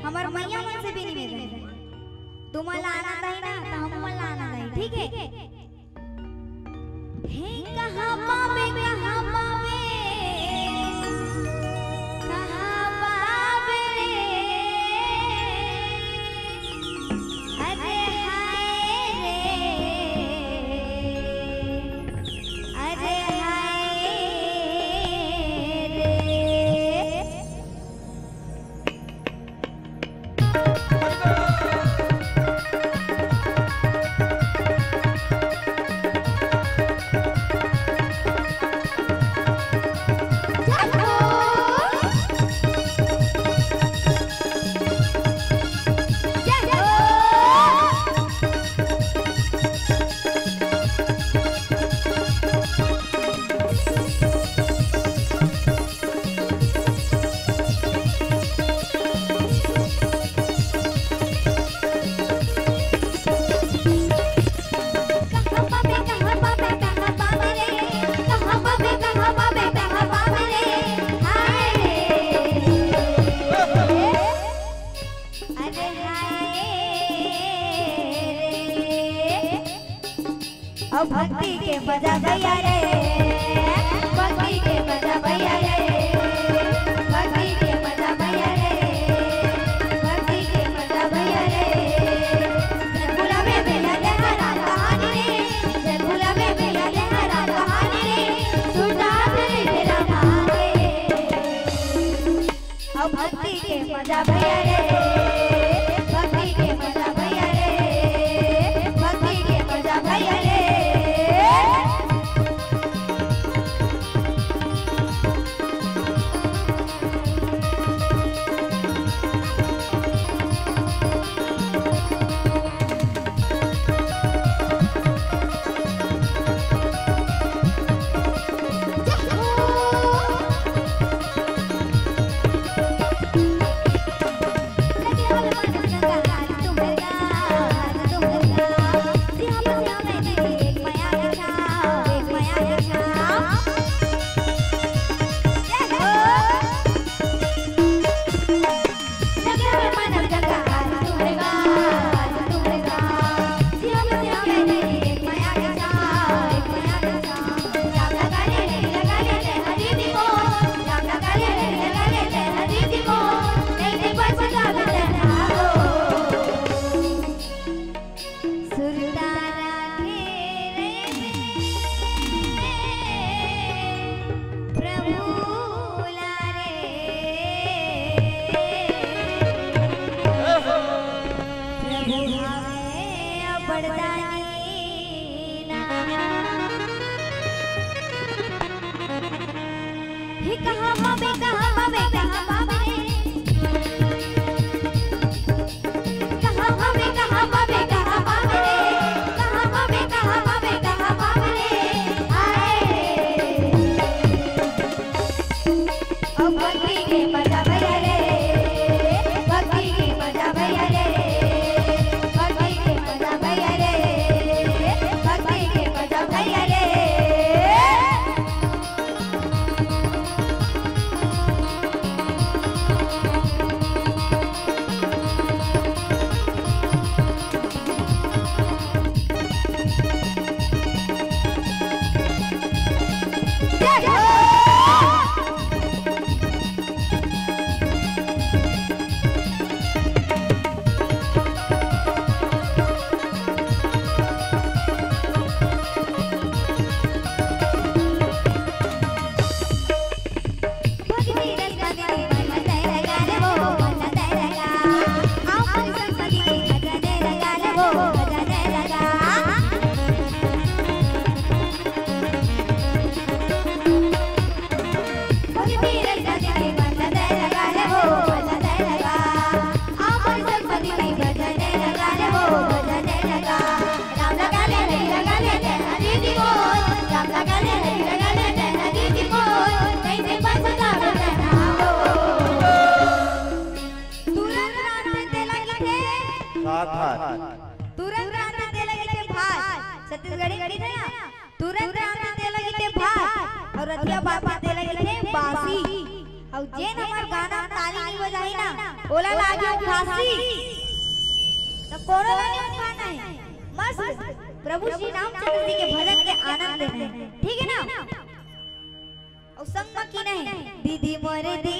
हमार मैया मन से भी निवेदन है, तुम्हाला आनंद है ना तो हमला आनंद है, ठीक है? हे कहाँ पावे कहाँ पावे कहाँ पावे अरे हाय रे अरे हाय रे अब भक्ति के बजा भैया रे, भक्ति के बजा भैया रे, भक्ति के बजा भैया रे, भक्ति के बजा भैया रे। जयपुरा में बेला लहरा कहानी रे, जयपुरा में बेला लहरा कहानी रे, सुना तेरे तेरा मांगे। अब भक्ति के बजा भैया रे, भक्ति के बजा भैया रे, भक्ति के बजा भैया रे। कहाँ पावे कहाँ पावे कहाँ पावे कहाँ पावे कहाँ पावे कहाँ पावे कहाँ पावे कहाँ पावे कहाँ पावे आए अब भक्ति के बजा भैया रे, भक्ति के बजा भैया रे, भक्ति के बजा भैया रे, भक्ति के बजा भैया रे। तुरंत रात दे लगी भात छत्तीसगढ़ी गड़ी ना तुरंत रात दे लगी भात और रतिया बाबा दे लगी बासी और जे हमार गाना ताली नहीं बजाई ना ओला लागे फांसी तो कोनो नहीं उठाना है। मस्त प्रभु श्री रामचंद्र जी के भजन के आनंद लेना है, ठीक है ना। और संग में की नहीं दीदी मोरे दी